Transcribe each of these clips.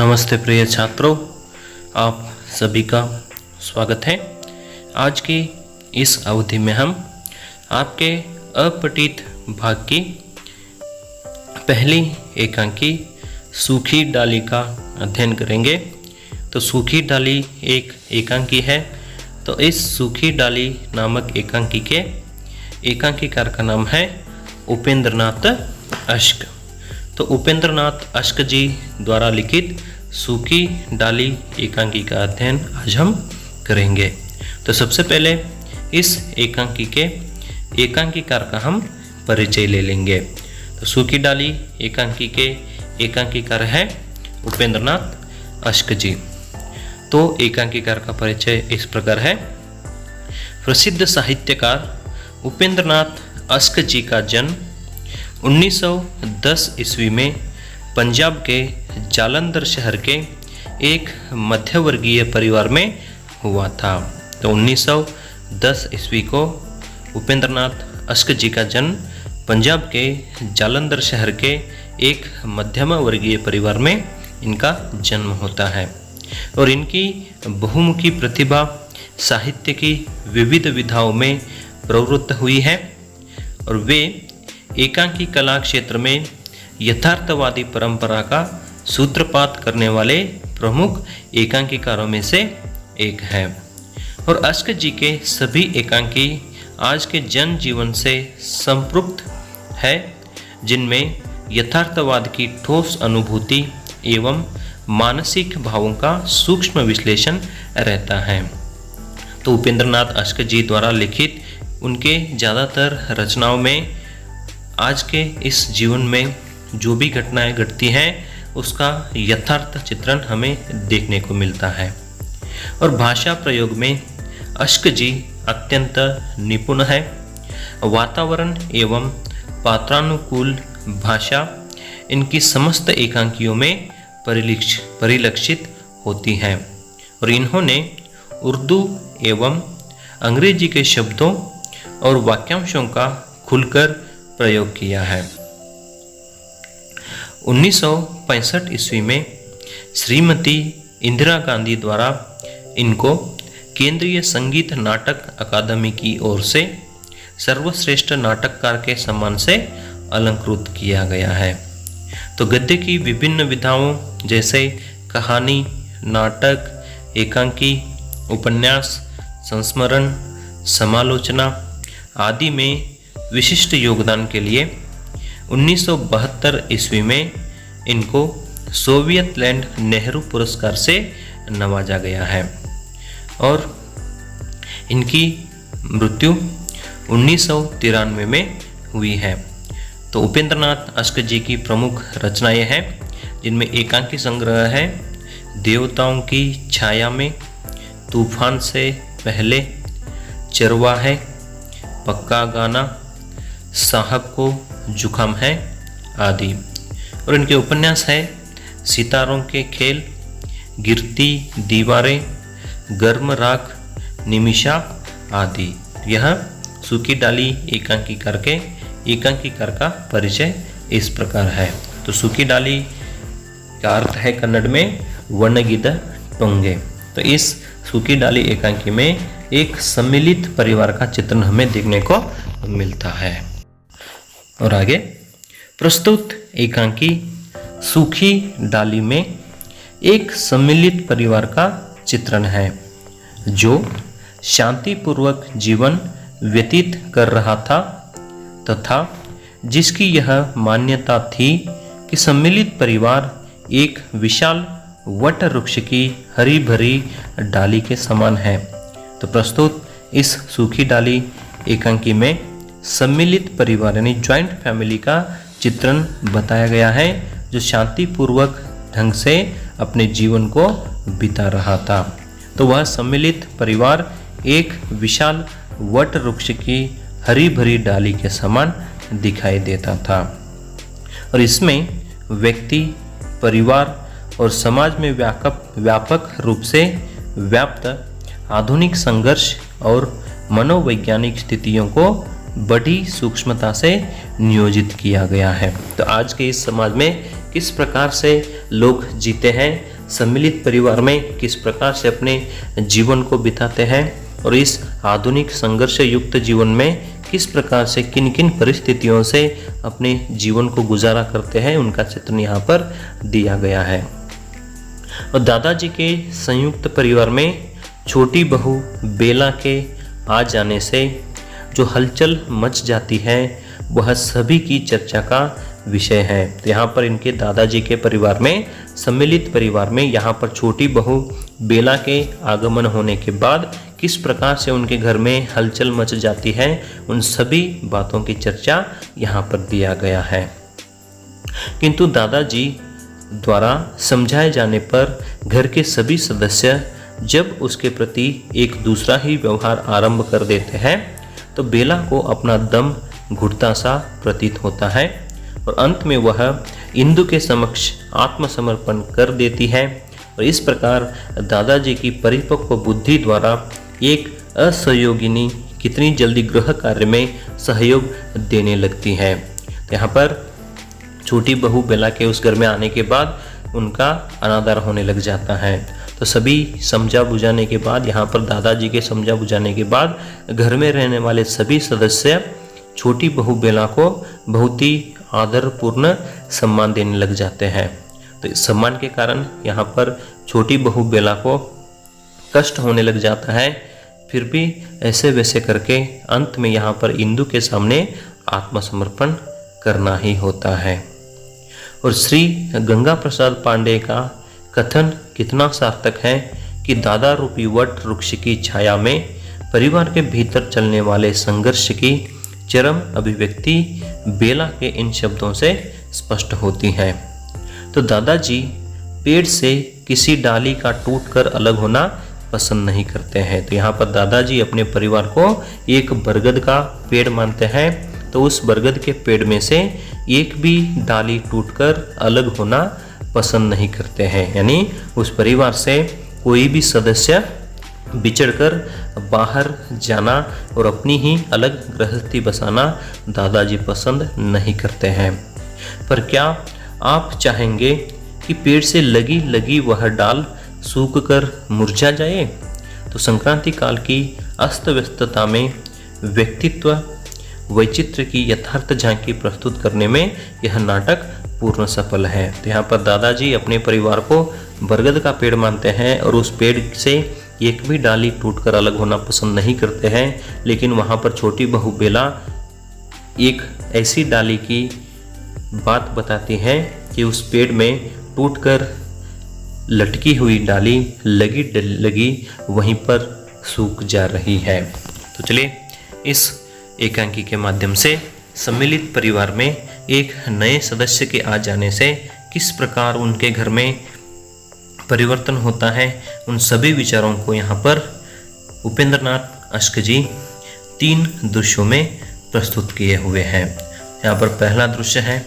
नमस्ते प्रिय छात्रों, आप सभी का स्वागत है। आज की इस अवधि में हम आपके अपठित भाग की पहली एकांकी सूखी डाली का अध्ययन करेंगे। तो सूखी डाली एक एकांकी है। तो इस सूखी डाली नामक एकांकी के एकांकीकार का नाम है उपेंद्रनाथ अश्क। तो उपेंद्रनाथ अश्क जी द्वारा लिखित सूखी डाली एकांकी का अध्ययन आज हम करेंगे। तो सबसे पहले इस एकांकी के एकांकीकार का हम परिचय ले लेंगे। तो सूखी डाली एकांकी के एकांकीकार है उपेंद्रनाथ अश्क जी। तो एकांकीकार का परिचय इस प्रकार है। प्रसिद्ध साहित्यकार उपेंद्रनाथ अश्क जी का जन्म 1910 ईस्वी में पंजाब के जालंधर शहर के एक मध्यवर्गीय परिवार में हुआ था। तो 1910 ईस्वी को उपेंद्रनाथ अश्क जी का जन्म पंजाब के जालंधर शहर के एक मध्यम वर्गीय परिवार में इनका जन्म होता है। और इनकी बहुमुखी प्रतिभा साहित्य की विविध विधाओं में प्रवृत्त हुई है और वे एकांकी कला क्षेत्र में यथार्थवादी परंपरा का सूत्रपात करने वाले प्रमुख एकांकीकारों में से एक है। और अश्क जी के सभी एकांकी आज के जन जीवन से संपृक्त है, जिनमें यथार्थवाद की ठोस अनुभूति एवं मानसिक भावों का सूक्ष्म विश्लेषण रहता है। तो उपेंद्रनाथ अश्क जी द्वारा लिखित उनके ज़्यादातर रचनाओं में आज के इस जीवन में जो भी घटनाएं घटती हैं उसका यथार्थ चित्रण हमें देखने को मिलता है। और भाषा प्रयोग में अश्क जी अत्यंत निपुण है। वातावरण एवं पात्रानुकूल भाषा इनकी समस्त एकांकियों में परिलक्षित होती है। और इन्होंने उर्दू एवं अंग्रेजी के शब्दों और वाक्यांशों का खुलकर प्रयोग किया है। 1965 ईस्वी में श्रीमती इंदिरा गांधी द्वारा इनको केंद्रीय संगीत नाटक अकादमी की ओर से सर्वश्रेष्ठ नाटककार के सम्मान से अलंकृत किया गया है। तो गद्य की विभिन्न विधाओं जैसे कहानी, नाटक, एकांकी, उपन्यास, संस्मरण, समालोचना आदि में विशिष्ट योगदान के लिए 1972 ईस्वी में इनको सोवियत लैंड नेहरू पुरस्कार से नवाजा गया है। और इनकी मृत्यु 1993 में हुई है। तो उपेंद्रनाथ अश्क जी की प्रमुख रचनाएं हैं, जिनमें एकांकी संग्रह है देवताओं की छाया में, तूफान से पहले, चरवाहे, पक्का गाना, साहब को जुकाम है आदि। और इनके उपन्यास है सितारों के खेल, गिरती दीवारें, गर्म राख, निमिषा आदि। यह सूखी डाली एकांकीकार का परिचय इस प्रकार है। तो सूखी डाली का अर्थ है कन्नड़ में वनगिद टोंगे। तो इस सूखी डाली एकांकी में एक सम्मिलित परिवार का चित्रण हमें देखने को मिलता है। और आगे प्रस्तुत एकांकी सूखी डाली में एक सम्मिलित परिवार का चित्रण है, जो शांतिपूर्वक जीवन व्यतीत कर रहा था तथा जिसकी यह मान्यता थी कि सम्मिलित परिवार एक विशाल वट वृक्ष की हरी भरी डाली के समान है। तो प्रस्तुत इस सूखी डाली एकांकी में सम्मिलित परिवार यानी ज्वाइंट फैमिली का चित्रण बताया गया है, जो शांतिपूर्वक ढंग से अपने जीवन को बिता रहा था। तो वह सम्मिलित परिवार एक विशाल वट वृक्ष की हरी भरी डाली के समान दिखाई देता था। और इसमें व्यक्ति, परिवार और समाज में व्यापक रूप से व्याप्त आधुनिक संघर्ष और मनोवैज्ञानिक स्थितियों को बड़ी सूक्ष्मता से नियोजित किया गया है। तो आज के इस समाज में किस प्रकार से लोग जीते हैं सम्मिलित परिवार में किस प्रकार से अपने जीवन को बिताते हैं और इस आधुनिक संघर्ष युक्त जीवन में किस प्रकार से किन किन परिस्थितियों से अपने जीवन को गुजारा करते हैं, उनका चित्रण यहाँ पर दिया गया है। और दादाजी के संयुक्त परिवार में छोटी बहू बेला के आ जाने से जो हलचल मच जाती है वह सभी की चर्चा का विषय है। तो यहाँ पर इनके दादाजी के परिवार में, सम्मिलित परिवार में, यहाँ पर छोटी बहू बेला के आगमन होने के बाद किस प्रकार से उनके घर में हलचल मच जाती है, उन सभी बातों की चर्चा यहाँ पर दिया गया है। किंतु दादाजी द्वारा समझाए जाने पर घर के सभी सदस्य जब उसके प्रति एक दूसरा ही व्यवहार आरंभ कर देते हैं तो बेला को अपना दम घुटता सा प्रतीत होता है और अंत में वह इंदु के समक्ष आत्मसमर्पण कर देती है। और इस प्रकार दादाजी की परिपक्व बुद्धि द्वारा एक असहयोगिनी कितनी जल्दी गृह कार्य में सहयोग देने लगती है। यहाँ पर छोटी बहू बेला के उस घर में आने के बाद उनका अनादर होने लग जाता है। तो सभी समझा बुझाने के बाद, यहाँ पर दादाजी के समझा बुझाने के बाद घर में रहने वाले सभी सदस्य छोटी बहू बेला को बहुत ही आदरपूर्ण सम्मान देने लग जाते हैं। तो इस सम्मान के कारण यहाँ पर छोटी बहू बेला को कष्ट होने लग जाता है, फिर भी ऐसे वैसे करके अंत में यहाँ पर इंदु के सामने आत्मसमर्पण करना ही होता है। और श्री गंगा प्रसाद पांडे का कथन कितना सार्थक है कि दादा रूपी वट वृक्ष की छाया में परिवार के भीतर चलने वाले संघर्ष की चरम अभिव्यक्ति बेला के इन शब्दों से स्पष्ट होती है। तो दादाजी पेड़ से किसी डाली का टूटकर अलग होना पसंद नहीं करते हैं। तो यहाँ पर दादाजी अपने परिवार को एक बरगद का पेड़ मानते हैं, तो उस बरगद के पेड़ में से एक भी डाली टूटकर अलग होना पसंद नहीं करते हैं। यानी उस परिवार से कोई भी सदस्य बिछड़कर बाहर जाना और अपनी ही अलग गृहस्थी बसाना दादाजी पसंद नहीं करते हैं। पर क्या आप चाहेंगे कि पेड़ से लगी लगी वह डाल सूखकर मुरझा जाए? तो संक्रांति काल की अस्त व्यस्तता में व्यक्तित्व वैचित्र की यथार्थ झांकी प्रस्तुत करने में यह नाटक पूर्ण सफल है। तो यहाँ पर दादाजी अपने परिवार को बरगद का पेड़ मानते हैं और उस पेड़ से एक भी डाली टूटकर अलग होना पसंद नहीं करते हैं, लेकिन वहाँ पर छोटी बहू बेला एक ऐसी डाली की बात बताती है कि उस पेड़ में टूटकर लटकी हुई डाली लगी वहीं पर सूख जा रही है। तो चलिए इस एकांकी के माध्यम से सम्मिलित परिवार में एक नए सदस्य के आ जाने से किस प्रकार उनके घर में परिवर्तन होता है, उन सभी विचारों को यहाँ पर उपेंद्रनाथ अश्क जी 3 दृश्यों में प्रस्तुत किए हुए हैं। यहाँ पर पहला दृश्य है,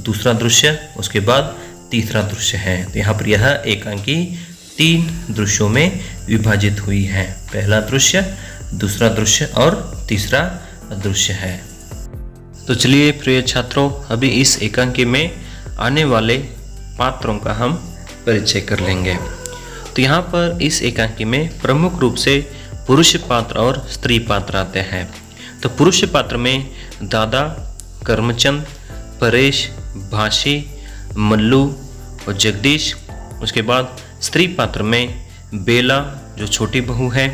दूसरा दृश्य, उसके बाद तीसरा दृश्य है। तो यहाँ पर यह एकांकी 3 दृश्यों में विभाजित हुई है। पहला दृश्य, दूसरा दृश्य और तीसरा दृश्य है। तो चलिए प्रिय छात्रों, अभी इस एकांकी में आने वाले पात्रों का हम परिचय कर लेंगे। तो यहाँ पर इस एकांकी में प्रमुख रूप से पुरुष पात्र और स्त्री पात्र आते हैं। तो पुरुष पात्र में दादा, करमचंद, परेश, भाषी, मल्लू और जगदीश। उसके बाद स्त्री पात्र में बेला जो छोटी बहू है,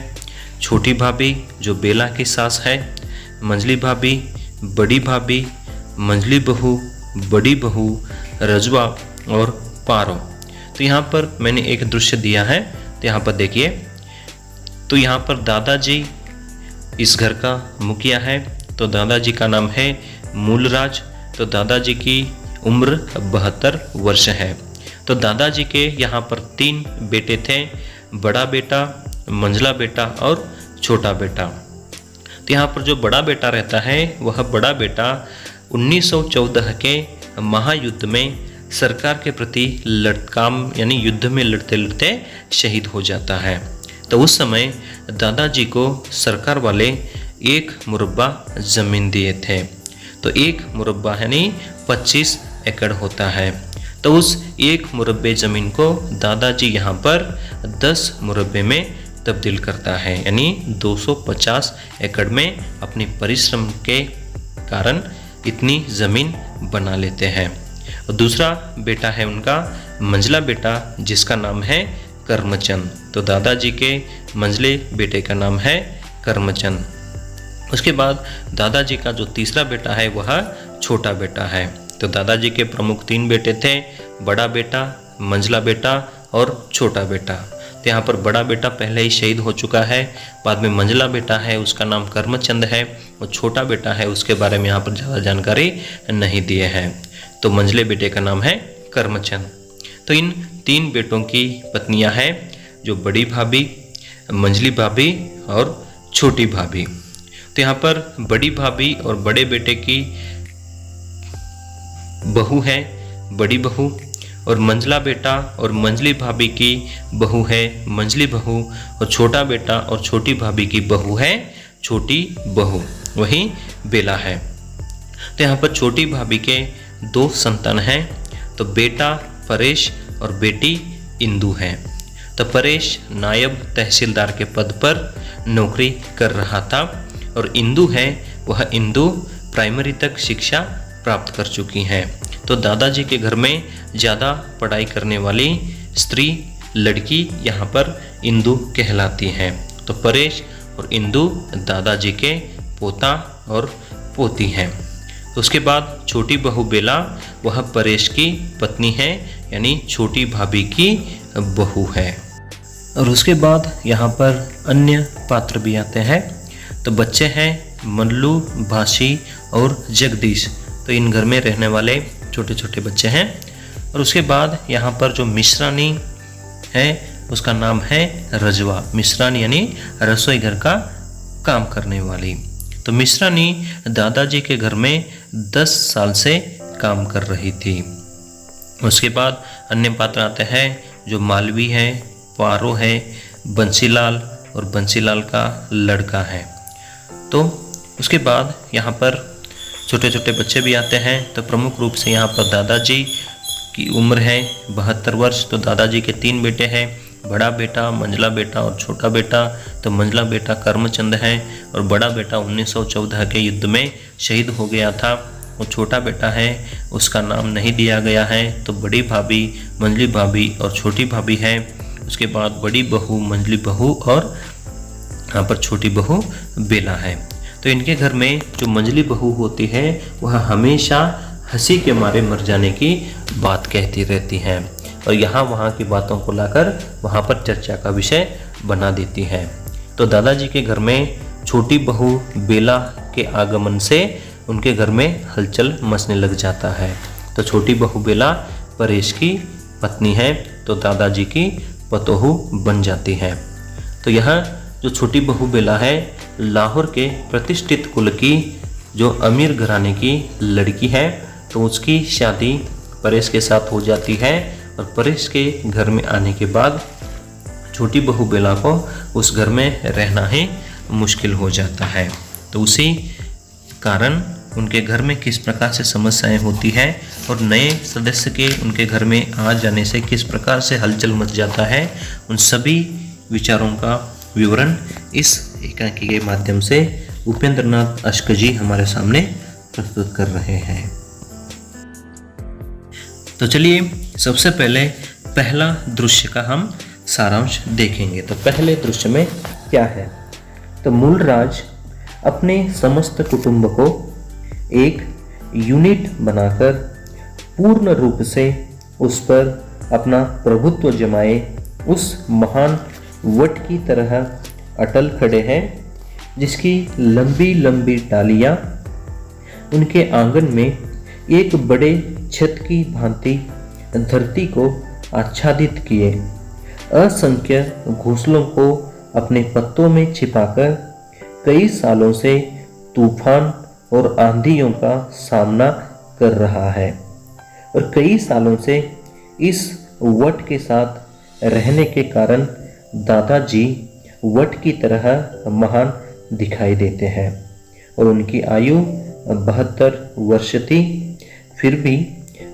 छोटी भाभी जो बेला की सास है, मंझली भाभी, बड़ी भाभी, मंझली बहू, बड़ी बहू, रजवा और पारो। तो यहाँ पर मैंने एक दृश्य दिया है, तो यहाँ पर देखिए। तो यहाँ पर दादाजी इस घर का मुखिया है। तो दादाजी का नाम है मूलराज। तो दादाजी की उम्र 72 वर्ष है। तो दादाजी के यहाँ पर 3 बेटे थे, बड़ा बेटा, मंझला बेटा और छोटा बेटा। तो यहाँ पर जो बड़ा बेटा रहता है वह बड़ा बेटा 1914 के महायुद्ध में सरकार के प्रति यानी युद्ध में लड़ते लड़ते शहीद हो जाता है। तो उस समय दादाजी को सरकार वाले 1 मुरब्बा ज़मीन दिए थे। तो 1 मुरब्बा यानी 25 एकड़ होता है। तो उस 1 मुरब्बे ज़मीन को दादाजी यहाँ पर 10 मुरब्बे में तब्दील करता है, यानी 250 एकड़ में अपनी परिश्रम के कारण इतनी ज़मीन बना लेते हैं। और दूसरा बेटा है उनका मंझला बेटा, जिसका नाम है करमचंद। तो दादाजी के मंझले बेटे का नाम है करमचंद। उसके बाद दादाजी का जो तीसरा बेटा है वह छोटा बेटा है। तो दादाजी के प्रमुख 3 बेटे थे, बड़ा बेटा, मंझला बेटा और छोटा बेटा। तो यहाँ पर बड़ा बेटा पहले ही शहीद हो चुका है, बाद में मंझला बेटा है उसका नाम करमचंद है, और छोटा बेटा है उसके बारे में यहाँ पर ज़्यादा जानकारी नहीं दिए हैं। तो मंझले बेटे का नाम है करमचंद। तो इन 3 बेटों की पत्नियाँ हैं, जो बड़ी भाभी, मंझली भाभी और छोटी भाभी। तो यहाँ पर बड़ी भाभी और बड़े बेटे की बहू है बड़ी बहू, और मंझला बेटा और मंझली भाभी की बहू है मंझली बहू, और छोटा बेटा और छोटी भाभी की बहू है छोटी बहू, वही बेला है। तो यहाँ पर छोटी भाभी के 2 संतान हैं। तो बेटा परेश और बेटी इंदु है। तो परेश नायब तहसीलदार के पद पर नौकरी कर रहा था, और इंदु है वह इंदु प्राइमरी तक शिक्षा प्राप्त कर चुकी हैं। तो दादाजी के घर में ज़्यादा पढ़ाई करने वाली स्त्री लड़की यहाँ पर इंदु कहलाती है। तो परेश और इंदु दादाजी के पोता और पोती हैं। उसके बाद छोटी बहू बेला, वह परेश की पत्नी है, यानी छोटी भाभी की बहू है। और उसके बाद यहाँ पर अन्य पात्र भी आते हैं। तो बच्चे हैं मल्लू, भासी और जगदीश। तो इन घर में रहने वाले छोटे छोटे बच्चे हैं। और उसके बाद यहाँ पर जो मिश्रानी है उसका नाम है रजवा। मिश्रानी यानी रसोई घर का काम करने वाली। तो मिश्रानी दादाजी के घर में 10 साल से काम कर रही थी। उसके बाद अन्य पात्र आते हैं, जो मालवी है, पारो है, बंसीलाल और बंसीलाल का लड़का है। तो उसके बाद यहाँ पर छोटे छोटे बच्चे भी आते हैं। तो प्रमुख रूप से यहाँ पर दादाजी की उम्र है 72 वर्ष। तो दादाजी के 3 बेटे हैं, बड़ा बेटा, मंझला बेटा और छोटा बेटा। तो मंझला बेटा करमचंद है, और बड़ा बेटा 1914 के युद्ध में शहीद हो गया था। और छोटा बेटा है उसका नाम नहीं दिया गया है। तो बड़ी भाभी, मंझली भाभी और छोटी भाभी है। उसके बाद बड़ी बहू, मंझली बहू और यहाँ पर छोटी बहू बेला है। तो इनके घर में जो मंझली बहू होती है वह हमेशा हंसी के मारे मर जाने की बात कहती रहती हैं, और यहाँ वहाँ की बातों को लाकर वहाँ पर चर्चा का विषय बना देती हैं। तो दादाजी के घर में छोटी बहू बेला के आगमन से उनके घर में हलचल मचने लग जाता है। तो छोटी बहू बेला परेश की पत्नी है, तो दादाजी की पतोहू बन जाती है। तो यह जो छोटी बहू बेला है लाहौर के प्रतिष्ठित कुल की जो अमीर घराने की लड़की है। तो उसकी शादी परेश के साथ हो जाती है, और परेश के घर में आने के बाद छोटी बहू बेला को उस घर में रहना ही मुश्किल हो जाता है। तो उसी कारण उनके घर में किस प्रकार से समस्याएं होती हैं और नए सदस्य के उनके घर में आ जाने से किस प्रकार से हलचल मच जाता है, उन सभी विचारों का विवरण इस एकांकी के माध्यम से उपेंद्र नाथ अश्क जी हमारे सामने प्रस्तुत कर रहे हैं। तो चलिए सबसे पहले पहला दृश्य का हम सारांश देखेंगे। तो पहले दृश्य में क्या है, तो मूलराज अपने समस्त कुटुंब को एक यूनिट बनाकर पूर्ण रूप से उस पर अपना प्रभुत्व जमाए उस महान वट की तरह अटल खड़े हैं, जिसकी लंबी लंबी डालियां उनके आंगन में एक बड़े छत की भांति धरती को आच्छादित किए असंख्य घोंसलों को अपने पत्तों में छिपाकर कई सालों से तूफान और आंधियों का सामना कर रहा है, और कई सालों से इस वट के साथ रहने के कारण दादाजी वट की तरह महान दिखाई देते हैं, और उनकी आयु 72 वर्ष थी। फिर भी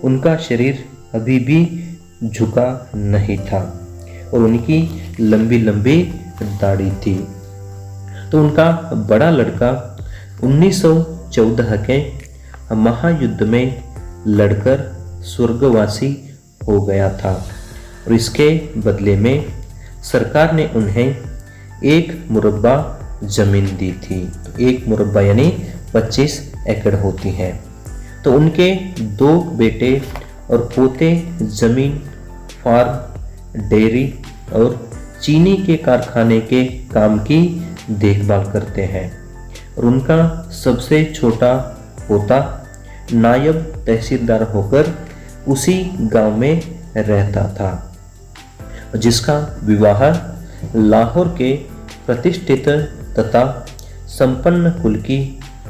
उनका शरीर अभी भी झुका नहीं था और उनकी लंबी लंबी दाढ़ी थी। तो उनका बड़ा लड़का 1914 के महायुद्ध में लड़कर स्वर्गवासी हो गया था और इसके बदले में सरकार ने उन्हें 1 मुरब्बा जमीन दी थी। तो 1 मुरब्बा यानी 25 एकड़ होती है। तो उनके 2 बेटे और पोते जमीन, फार्म, डेयरी और चीनी के कारखाने के काम की देखभाल करते हैं और उनका सबसे छोटा पोता नायब तहसीलदार होकर उसी गांव में रहता था, जिसका विवाह लाहौर के प्रतिष्ठित तथा संपन्न कुल की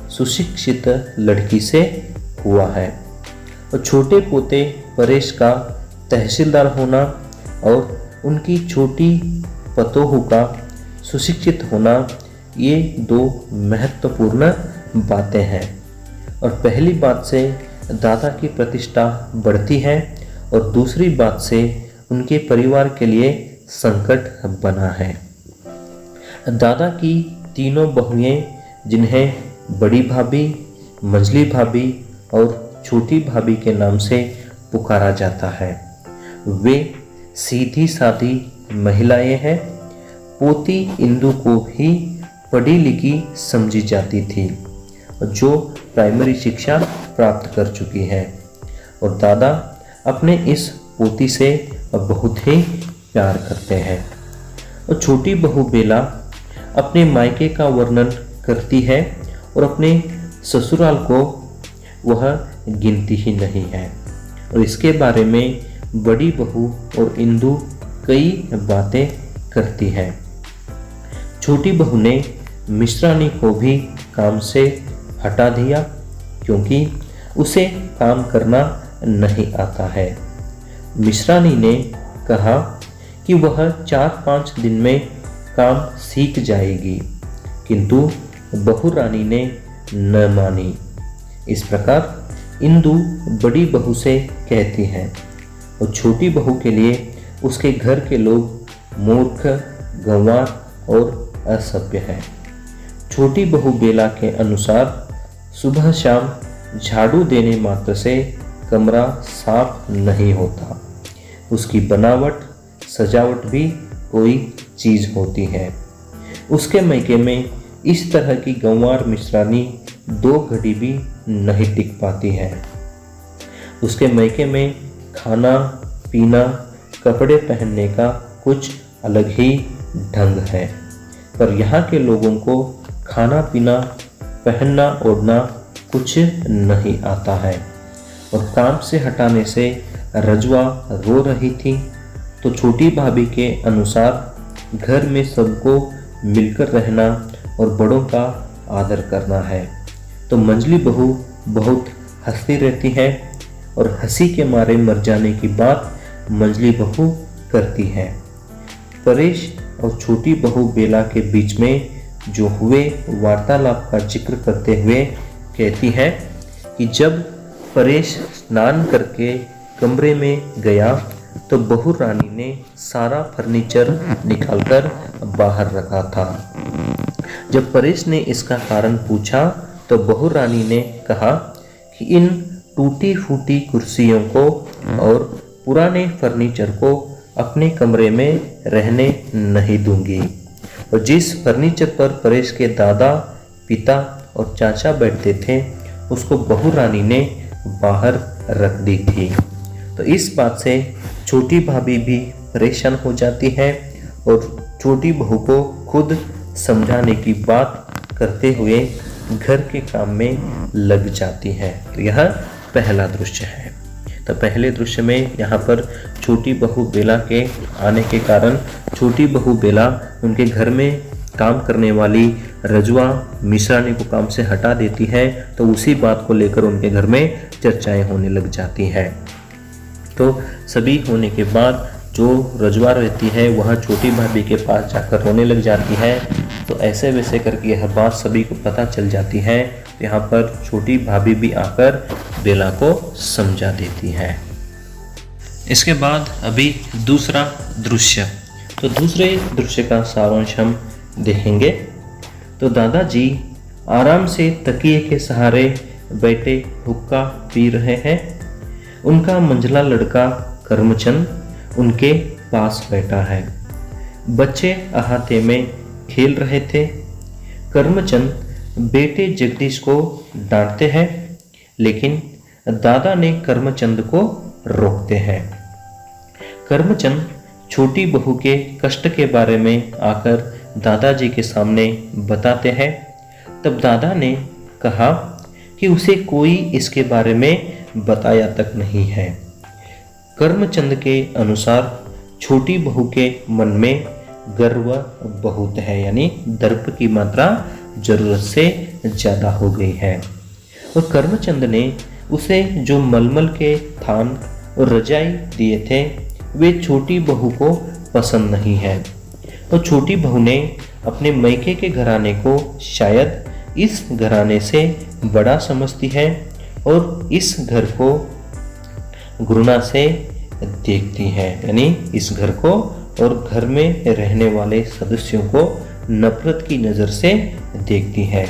सुशिक्षित लड़की से हुआ है। और छोटे पोते परेश का तहसीलदार होना और उनकी छोटी पतोहू का सुशिक्षित होना, ये 2 महत्वपूर्ण बातें हैं। और पहली बात से दादा की प्रतिष्ठा बढ़ती है और दूसरी बात से उनके परिवार के लिए संकट बना है। दादा की तीनों बहुएं, जिन्हें बड़ी भाभी, मंझली भाभी और छोटी भाभी के नाम से पुकारा जाता है, वे सीधी सादी महिलाएं हैं। पोती इंदु को भी पढ़ी लिखी समझी जाती थी, जो प्राइमरी शिक्षा प्राप्त कर चुकी है। और दादा अपने इस पोती से बहुत ही प्यार करते हैं। और छोटी बहू बेला अपने मायके का वर्णन करती है और अपने ससुराल को वह गिनती ही नहीं है। और इसके बारे में बड़ी बहू और इंदु कई बातें करती है। छोटी बहू ने मिश्रानी को भी काम से हटा दिया क्योंकि उसे काम करना नहीं आता है। मिश्रानी ने कहा कि वह 4-5 दिन में काम सीख जाएगी, किंतु बहू रानी ने न मानी। इस प्रकार इंदु बड़ी बहू से कहती है और छोटी बहू के लिए उसके घर के लोग मूर्ख, गंवार और असभ्य हैं। छोटी बहू बेला के अनुसार सुबह शाम झाड़ू देने मात्र से कमरा साफ नहीं होता, उसकी बनावट सजावट भी कोई चीज़ होती है। उसके मायके में इस तरह की गंवार मिश्रानी 2 घड़ी भी नहीं टिक पाती है। उसके मायके में खाना पीना, कपड़े पहनने का कुछ अलग ही ढंग है, पर यहाँ के लोगों को खाना पीना, पहनना ओढ़ना कुछ नहीं आता है। और काम से हटाने से रजवा रो रही थी, तो छोटी भाभी के अनुसार घर में सबको मिलकर रहना और बड़ों का आदर करना है। तो मंझली बहू बहुत हंसती रहती है और हंसी के मारे मर जाने की बात मंझली बहू करती है। परेश और छोटी बहू बेला के बीच में जो हुए वार्तालाप का जिक्र करते हुए कहती है कि जब परेश स्नान करके कमरे में गया तो बहू रानी ने सारा फर्नीचर निकालकर बाहर रखा था। जब परेश ने इसका कारण पूछा तो बहू रानी ने कहा कि इन टूटी फूटी कुर्सियों को और पुराने फर्नीचर को अपने कमरे में रहने नहीं दूंगी। और जिस फर्नीचर पर परेश के दादा, पिता और चाचा बैठते थे उसको बहू रानी ने बाहर रख दी थी। तो इस बात से छोटी भाभी भी परेशान हो जाती है और छोटी बहू को खुद समझाने की बात करते हुए घर के काम में लग जाती है। तो यह पहला दृश्य है। तो पहले दृश्य में यहाँ पर छोटी बहू बेला के आने के कारण छोटी बहू बेला उनके घर में काम करने वाली रजवा मिश्रानी को काम से हटा देती है, तो उसी बात को लेकर उनके घर में चर्चाएं होने लग जाती है। तो सभी होने के बाद जो रजवा रहती है वह छोटी भाभी के पास जाकर रोने लग जाती है। तो ऐसे वैसे करके यह बात सभी को पता चल जाती है। यहाँ पर छोटी भाभी भी आकर बेला को समझा देती है। इसके बाद अभी दूसरा दृश्य, तो दूसरे दृश्य का सारांश हम देखेंगे। तो दादाजी आराम से तकिए के सहारे बैठे हुक्का पी रहे हैं। उनका मंझला लड़का करमचंद उनके पास बैठा है। बच्चे अहाते में खेल रहे थे। करमचंद बेटे जगदीश को डांटते हैं, लेकिन दादा ने करमचंद को रोकते हैं। करमचंद छोटी बहू के कष्ट के बारे में आकर दादाजी के सामने बताते हैं। तब दादा ने कहा कि उसे कोई इसके बारे में बताया तक नहीं है। करमचंद के अनुसार छोटी बहू के मन में गर्व बहुत है, यानी दर्प की मात्रा जरूरत से ज़्यादा हो गई है। और करमचंद ने उसे जो मलमल के थान और रजाई दिए थे वे छोटी बहू को पसंद नहीं है। तो छोटी बहू ने अपने मैके के घराने को शायद इस घराने से बड़ा समझती है और इस घर को घृणा से देखती है, यानी इस घर को और घर में रहने वाले सदस्यों को नफरत की नज़र से देखती है।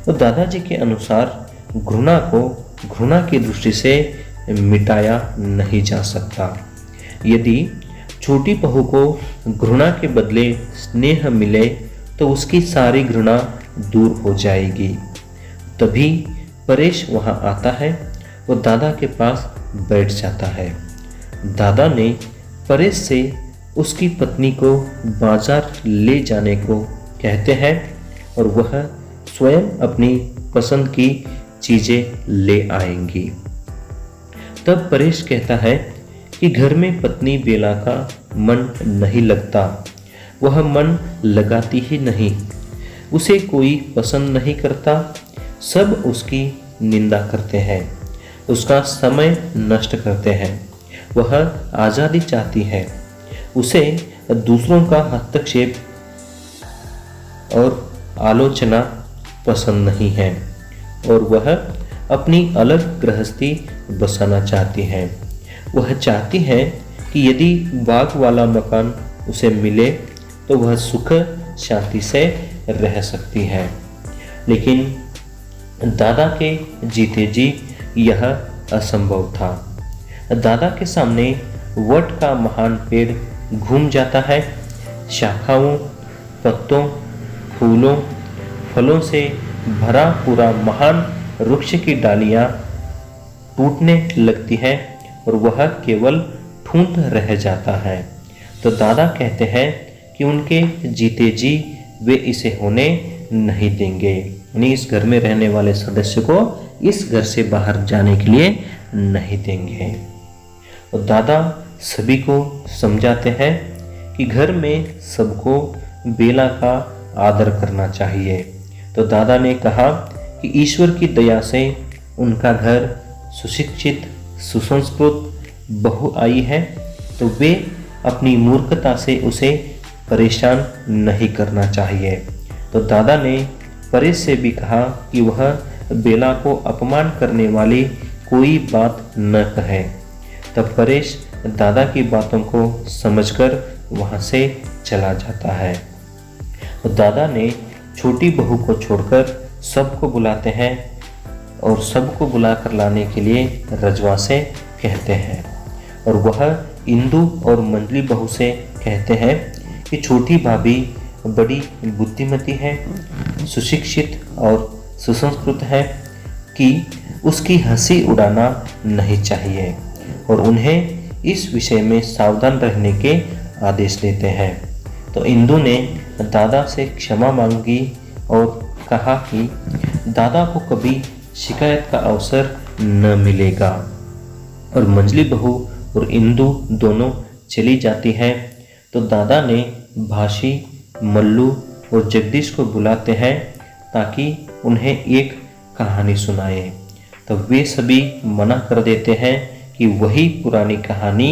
तो दादाजी के अनुसार घृणा को घृणा की दृष्टि से मिटाया नहीं जा सकता। यदि छोटी बहू को घृणा के बदले स्नेह मिले तो उसकी सारी घृणा दूर हो जाएगी। तभी परेश वहाँ आता है और दादा के पास बैठ जाता है। दादा ने परेश से उसकी पत्नी को बाजार ले जाने को कहते हैं और वह स्वयं अपनी पसंद की चीज़ें ले आएंगी। तब परेश कहता है कि घर में पत्नी बेला का मन नहीं लगता, वह मन लगाती ही नहीं, उसे कोई पसंद नहीं करता, सब उसकी निंदा करते हैं, उसका समय नष्ट करते हैं। वह आज़ादी चाहती है, उसे दूसरों का हस्तक्षेप और आलोचना पसंद नहीं है और वह अपनी अलग गृहस्थी बसाना चाहती है। वह चाहती है कि यदि बाग वाला मकान उसे मिले तो वह सुख शांति से रह सकती है। लेकिन दादा के जीते जी यह असंभव था। दादा के सामने वट का महान पेड़ घूम जाता है। शाखाओं, पत्तों, फूलों, फलों से भरा पूरा महान वृक्ष की डालियां टूटने लगती है और वह केवल ठूंठ रह जाता है। तो दादा कहते हैं कि उनके जीते जी वे इसे होने नहीं देंगे, यानी इस घर में रहने वाले सदस्य को इस घर से बाहर जाने के लिए नहीं देंगे। और दादा सभी को समझाते हैं कि घर में सबको बेला का आदर करना चाहिए। तो दादा ने कहा कि ईश्वर की दया से उनका घर सुशिक्षित, सुसंस्कृत बहू आई है, तो वे अपनी मूर्खता से उसे परेशान नहीं करना चाहिए। तो दादा ने परेश से भी कहा कि वह बेला को अपमान करने वाली कोई बात न कहे। तब परेश दादा की बातों को समझकर वहाँ से चला जाता है। तो दादा ने छोटी बहू को छोड़कर सबको बुलाते हैं और सबको बुलाकर लाने के लिए रजवा से कहते हैं और वह इंदु और मंजली बहू से कहते हैं कि छोटी भाभी बड़ी बुद्धिमती है, सुशिक्षित और सुसंस्कृत है, कि उसकी हंसी उड़ाना नहीं चाहिए और उन्हें इस विषय में सावधान रहने के आदेश देते हैं। तो इंदु ने दादा से क्षमा मांगी और कहा कि दादा को कभी शिकायत का अवसर न मिलेगा। और मंजली बहू और इंदु दोनों चली जाती हैं। तो दादा ने भाशी, मल्लू और जगदीश को बुलाते हैं ताकि उन्हें एक कहानी सुनाए। तो वे सभी मना कर देते हैं कि वही पुरानी कहानी,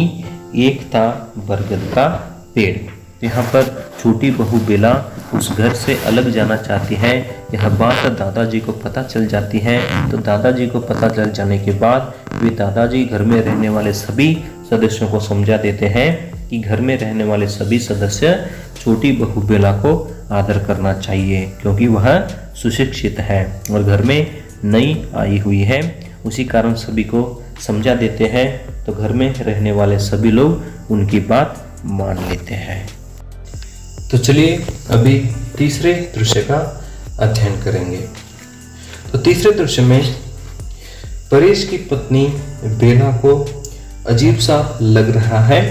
एक था बरगद का पेड़। यहाँ पर छोटी बहू बेला उस घर से अलग जाना चाहती है। यह बात दादाजी को पता चल जाती है। तो दादाजी को पता चल जाने के बाद वे दादाजी घर में रहने वाले सभी सदस्यों को समझा देते हैं कि घर में रहने वाले सभी सदस्य छोटी बहू बेला को आदर करना चाहिए, क्योंकि वह सुशिक्षित है और घर में नई आई हुई है। उसी कारण सभी को समझा देते हैं। तो घर में रहने वाले सभी लोग उनकी बात मान लेते हैं। तो चलिए अभी तीसरे दृश्य का अध्ययन करेंगे। तो तीसरे दृश्य में परेश की पत्नी बेला को अजीब सा लग रहा है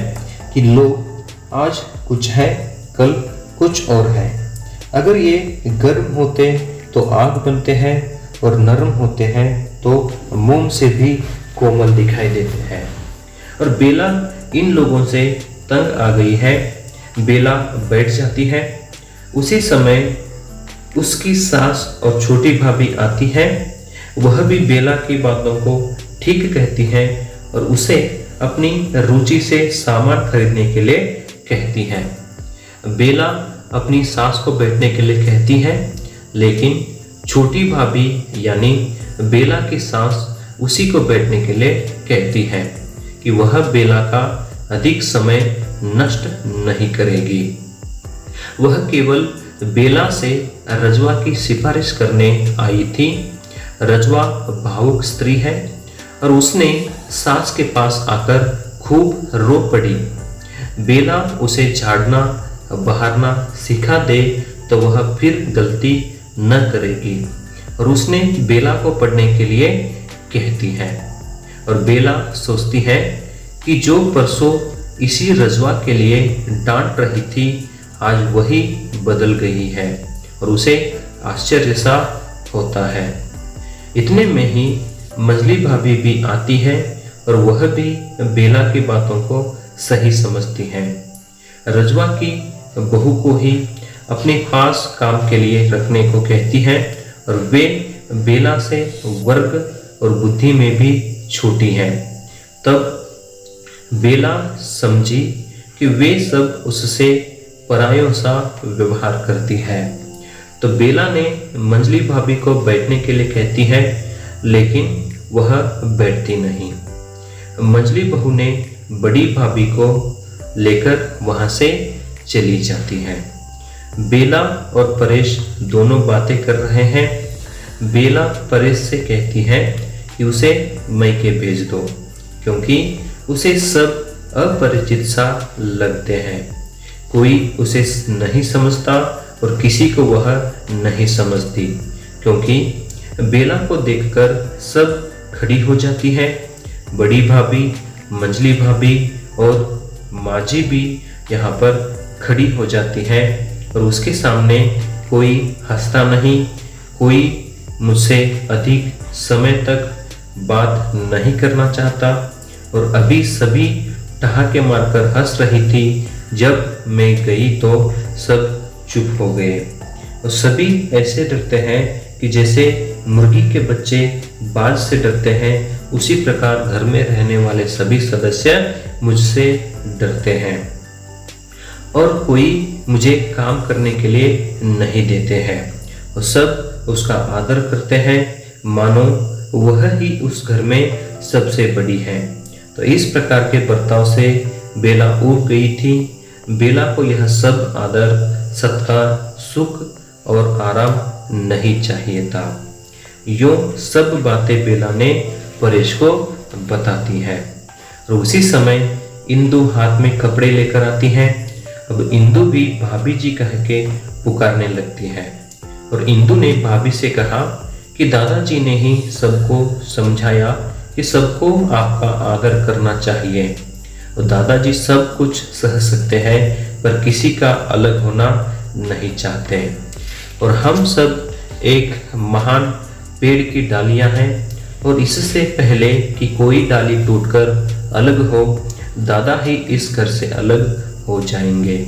कि लोग आज कुछ है, कल कुछ और है। अगर ये गर्म होते तो आग बनते हैं और नरम होते हैं तो मोम से भी कोमल दिखाई देते हैं। और बेला इन लोगों से तंग आ गई है। बेला बैठ जाती है। उसी समय उसकी सास और छोटी भाभी आती है। वह भी बेला की बातों को ठीक कहती है और उसे अपनी रुचि से सामान खरीदने के लिए कहती है। बेला अपनी सास को बैठने के लिए कहती है, लेकिन छोटी भाभी यानी बेला की सास उसी को बैठने के लिए कहती है कि वह बेला का अधिक समय नष्ट नहीं करेगी। वह केवल बेला से रजवा की सिफारिश करने आई थी। रजवा भावुक स्त्री है और उसने सास के पास आकर खूब रो पड़ी। बेला उसे झाड़ना बहारना सिखा दे तो वह फिर गलती न करेगी और उसने बेला को पढ़ने के लिए कहती है। और बेला सोचती है कि जो परसों इसी रजवा के लिए डांट रही थी आज वही बदल गई है और उसे आश्चर्य सा होता है। इतने में ही मंझली भाभी भी आती है और वह भी बेला की बातों को सही समझती है। रजवा की बहू को ही अपने पास काम के लिए रखने को कहती है और वे बेला से वर्ग और बुद्धि में भी छोटी हैं। तब बेला समझी कि वे सब उससे परायों सा व्यवहार करती है। तो बेला ने मंझली भाभी को बैठने के लिए कहती है, लेकिन वह बैठती नहीं। मंझली बहू ने बड़ी भाभी को लेकर वहां से चली जाती है। बेला और परेश दोनों बातें कर रहे हैं। बेला परेश से कहती है कि उसे मैके भेज दो, क्योंकि उसे सब अपरिचित सा लगते हैं। कोई उसे नहीं समझता और किसी को वह नहीं समझती, क्योंकि बेला को देखकर सब खड़ी हो जाती है। बड़ी भाभी, मंझली भाभी और माजी भी यहाँ पर खड़ी हो जाती है और उसके सामने कोई हंसता नहीं, कोई मुझसे अधिक समय तक बात नहीं करना चाहता। और अभी सभी ठहाके मारकर हंस रही थी। जब मैं गई तो सब चुप हो गए और सभी ऐसे डरते हैं कि जैसे मुर्गी के बच्चे बाज से डरते हैं, उसी प्रकार घर में रहने वाले सभी सदस्य मुझसे डरते हैं और कोई मुझे काम करने के लिए नहीं देते हैं और सब उसका आदर करते हैं, मानो वह ही उस घर में सबसे बड़ी है। तो इस प्रकार के बर्ताव से बेला ऊब गई थी। बेला को यह सब आदर, सत्कार, सुख और आराम नहीं चाहिए था। यूं सब बातें बेला ने परेश को बताती है और उसी समय इंदु हाथ में कपड़े लेकर आती है। अब इंदु भी भाभी जी कह के पुकारने लगती है और इंदु ने भाभी से कहा कि दादाजी ने ही सबको समझाया कि सबको आपका आदर करना चाहिए और दादाजी सब कुछ सह सकते हैं पर किसी का अलग होना नहीं चाहते और हम सब एक महान पेड़ की डालियां हैं और इससे पहले कि कोई डाली टूटकर अलग हो, दादा ही इस घर से अलग हो जाएंगे।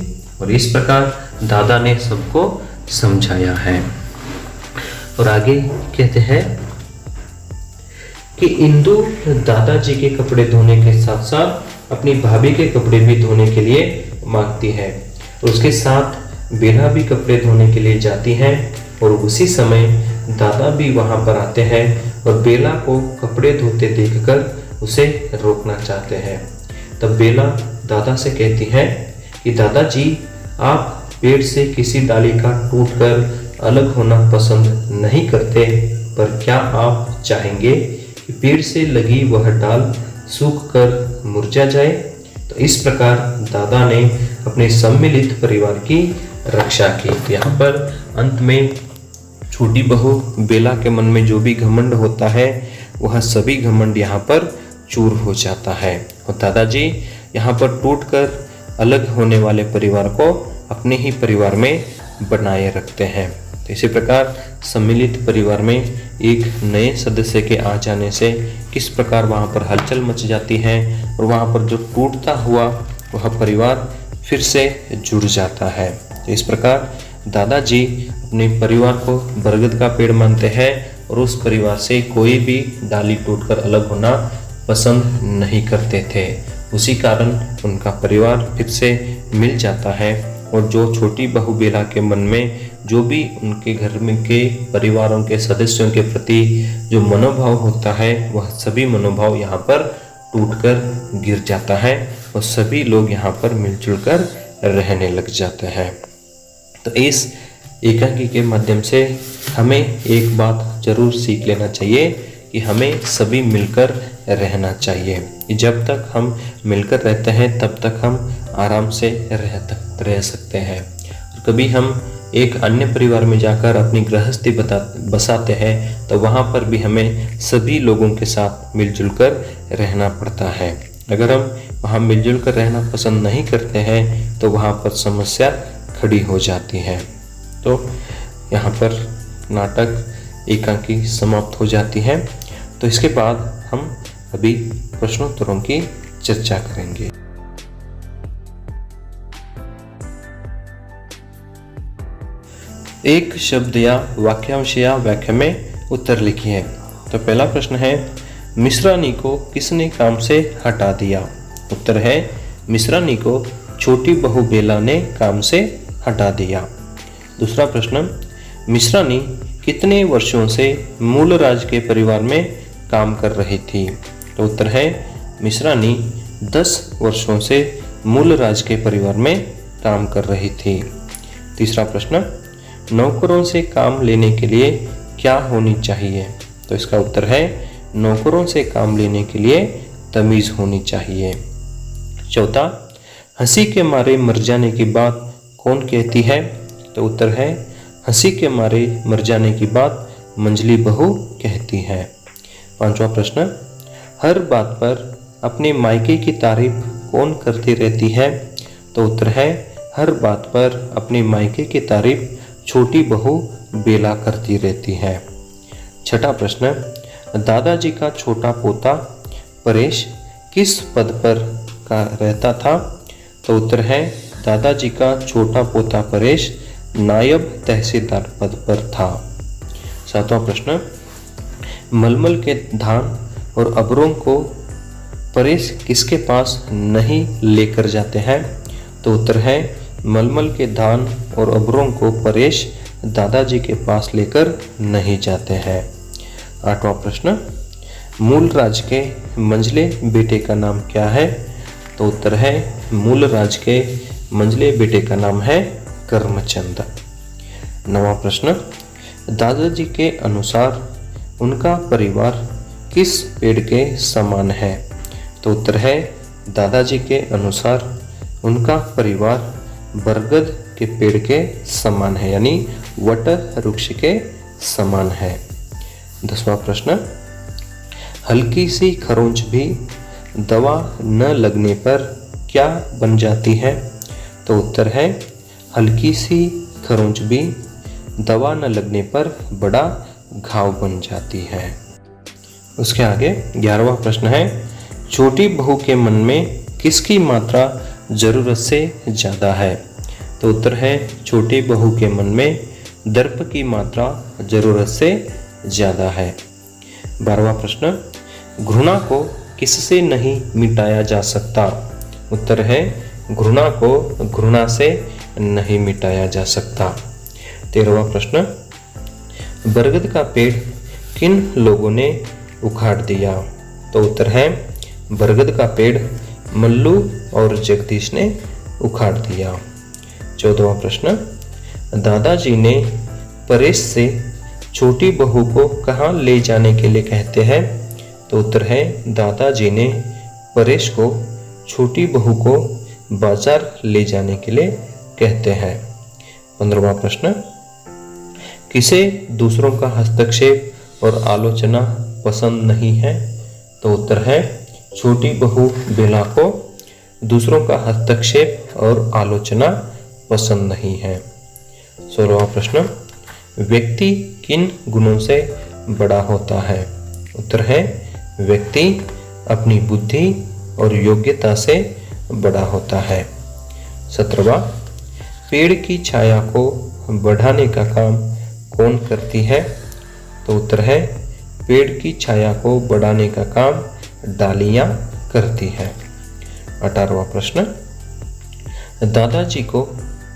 और इस प्रकार दादा ने सबको समझाया है। और आगे कहते हैं कि इंदु दादाजी के कपड़े धोने के साथ साथ अपनी भाभी के कपड़े भी धोने के लिए मांगती है और उसके साथ बेला भी कपड़े धोने के लिए जाती है और उसी समय दादा भी वहां पर आते हैं और बेला को कपड़े धोते देखकर उसे रोकना चाहते हैं। तब बेला दादा से कहती है कि दादाजी, आप पेड़ से किसी डाली का टूटकर अलग होना पसंद नहीं करते, पर क्या आप चाहेंगे कि पेड़ से लगी वह डाल सूखकर मुरझा जाए? तो इस प्रकार दादा ने अपने सम्मिलित परिवार की रक्षा की। तो यहाँ पर अंत में छोटी बहू बेला के मन में जो भी घमंड होता है वह सभी घमंड यहाँ पर चूर हो जाता है और दादाजी यहाँ पर टूटकर अलग होने वाले परिवार को अपने ही परिवार में बनाए रखते हैं। तो इसी प्रकार सम्मिलित परिवार में एक नए सदस्य के आ जाने से किस प्रकार वहाँ पर हलचल मच जाती है और वहाँ पर जो टूटता हुआ वह परिवार फिर से जुड़ जाता है। तो इस प्रकार दादाजी अपने परिवार को बरगद का पेड़ मानते हैं और उस परिवार से कोई भी डाली टूटकर अलग होना पसंद नहीं करते थे। उसी कारण उनका परिवार फिर से मिल जाता है और जो छोटी बहू बेला के मन में जो भी उनके घर में के परिवारों के सदस्यों के प्रति जो मनोभाव होता है वह सभी मनोभाव यहाँ पर टूटकर गिर जाता है और सभी लोग यहाँ पर मिलजुल कर रहने लग जाते हैं। तो इस एकांकी के माध्यम से हमें एक बात जरूर सीख लेना चाहिए कि हमें सभी मिलकर रहना चाहिए। जब तक हम मिलकर रहते हैं तब तक हम आराम से रह सकते हैं। कभी हम एक अन्य परिवार में जाकर अपनी गृहस्थी बसाते हैं तो वहाँ पर भी हमें सभी लोगों के साथ मिलजुल कर रहना पड़ता है। अगर हम वहाँ मिलजुल कर रहना पसंद नहीं करते हैं तो वहाँ पर समस्या खड़ी हो जाती है। तो यहाँ पर नाटक एकांकी समाप्त हो जाती है। तो इसके बाद हम अभी प्रश्नोत्तरों की चर्चा करेंगे। एक शब्द या वाक्यांश या व्याख्या में उत्तर लिखिए। तो पहला प्रश्न है, मिश्रानी को किसने काम से हटा दिया? उत्तर है, मिश्रानी को छोटी बहू बेला ने काम से हटा दिया। दूसरा प्रश्न, मिश्रानी कितने वर्षों से मूलराज के परिवार में काम कर रही थी? तो उत्तर है, मिश्रानी 10 वर्षों से मूलराज के परिवार में काम कर रही थी। तीसरा प्रश्न, नौकरों से काम लेने के लिए क्या होनी चाहिए? तो इसका उत्तर है, नौकरों से काम लेने के लिए तमीज़ होनी चाहिए। चौथा, हंसी के मारे मर जाने की बात कौन कहती है? तो उत्तर है, हंसी के मारे मर जाने की बात मंझली बहू कहती है। पांचवा प्रश्न, हर बात पर अपने मायके की तारीफ कौन करती रहती है? तो उत्तर है, हर बात पर अपने मायके की तारीफ छोटी बहू बेला करती रहती है। छठा प्रश्न, दादाजी का छोटा पोता परेश किस पद पर रहता था? तो उत्तर है, दादाजी का छोटा पोता परेश नायब तहसीलदार पद पर था। सातवां प्रश्न, मलमल के धान और अबरों को परेश किसके पास नहीं लेकर जाते हैं? तो उत्तर है, मलमल के धान और अबरों को परेश दादाजी के पास लेकर नहीं जाते हैं। आठवां प्रश्न, मूलराज के मंझले बेटे का नाम क्या है? तो उत्तर है, मूलराज के मंझले बेटे का नाम है कर्मचंद। नवां प्रश्न, दादाजी के अनुसार उनका परिवार किस पेड़ के समान है? तो उत्तर है, दादाजी के अनुसार उनका परिवार बरगद के पेड़ के समान है, यानी वट वृक्ष के समान है। 10वां प्रश्न, हल्की सी खरोंच भी दवा न लगने पर क्या बन जाती है? तो उत्तर है, हल्की सी खरोंच भी दवा न लगने पर बड़ा घाव बन जाती है। उसके आगे 11वां प्रश्न है, छोटी बहू के मन में किसकी मात्रा जरूरत से ज़्यादा है? तो उत्तर है, छोटी बहू के मन में दर्प की मात्रा जरूरत से ज़्यादा है। 12वां प्रश्न, घृणा को किससे नहीं मिटाया जा सकता? उत्तर है, घृणा को घृणा से नहीं मिटाया जा सकता। 13वां प्रश्न, बरगद का पेड़ किन लोगों ने उखाड़ दिया? तो उत्तर है बरगद का पेड़ मल्लू और जगदीश ने उखाड़ दिया। 14वां प्रश्न, दादाजी ने परेश से छोटी बहू को कहाँ ले जाने के लिए कहते हैं? तो उत्तर है दादाजी ने परेश को छोटी बहू को बाजार ले जाने के लिए कहते हैं। 15वां प्रश्न, किसे दूसरों का हस्तक्षेप और आलोचना पसंद नहीं है? तो उत्तर है छोटी बहू बेला को दूसरों का हस्तक्षेप और आलोचना पसंद नहीं है। 16वां प्रश्न, व्यक्ति किन गुणों से बड़ा होता है? उत्तर है व्यक्ति अपनी बुद्धि और योग्यता से बड़ा होता है। 17वां, पेड़ की छाया को बढ़ाने का काम कौन करती है? तो उत्तर है पेड़ की छाया को बढ़ाने का काम डालियां करती है। 18वां प्रश्न, दादाजी को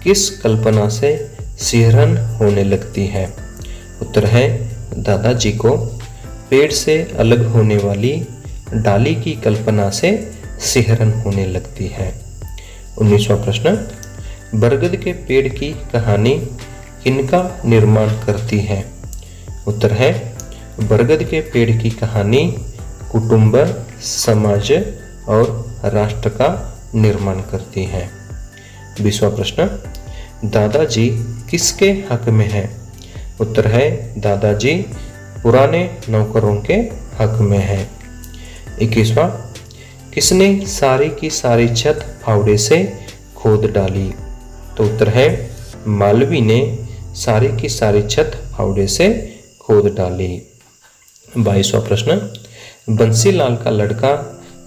किस कल्पना से सिहरन होने लगती है? उत्तर है दादाजी को पेड़ से अलग होने वाली डाली की कल्पना से सिहरन होने लगती है। 19वां प्रश्न, बरगद के पेड़ की कहानी किनका निर्माण करती है? उत्तर है बरगद के पेड़ की कहानी कुटुंब, समाज और राष्ट्र का निर्माण करती है। 20वां प्रश्न, दादाजी किसके हक में है? उत्तर है दादाजी पुराने नौकरों के हक में है। 21वां, किसने सारी की सारी छत फावड़े से खोद डाली? तो उत्तर है मालवी ने सारी की सारी छत फावड़े से खोद डाली। 22वां प्रश्न, बंसीलाल का लड़का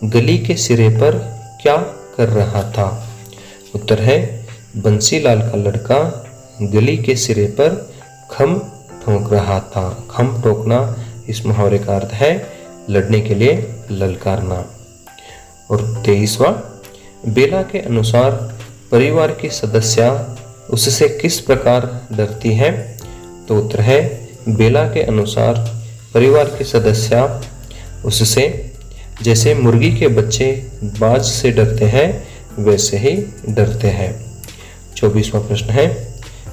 गली के सिरे पर क्या कर रहा था? उत्तर है बंसीलाल का लड़का गली के सिरे पर खम ठोक रहा था। खम ठोकना इस मुहावरे का अर्थ है लड़ने के लिए ललकारना। और 23वां, बेला के अनुसार परिवार की सदस्य उससे किस प्रकार डरती है? तो उत्तर है बेला के अनुसार परिवार के सदस्य उससे जैसे मुर्गी के बच्चे बाज से डरते हैं वैसे ही डरते हैं। 24वां प्रश्न है,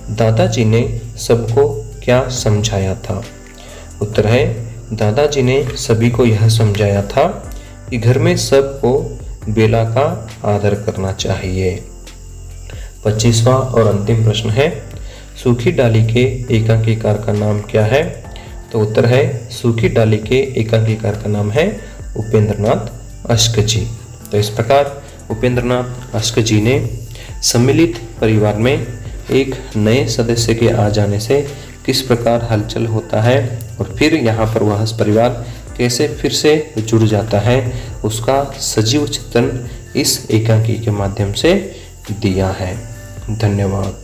दादाजी ने सबको क्या समझाया था? उत्तर है दादाजी ने सभी को यह समझाया था कि घर में सबको बेला का आदर करना चाहिए। 25वां और अंतिम प्रश्न है, सूखी डाली के एकांकीकार का नाम क्या है? तो उत्तर है सूखी डाली के एकांकीकार का नाम है उपेंद्रनाथ अश्क जी। तो इस प्रकार उपेंद्रनाथ अश्क जी ने सम्मिलित परिवार में एक नए सदस्य के आ जाने से किस प्रकार हलचल होता है और फिर यहाँ पर वह परिवार कैसे फिर से जुड़ जाता है उसका सजीव चित्रण इस एकांकी के माध्यम से दिया है। धन्यवाद।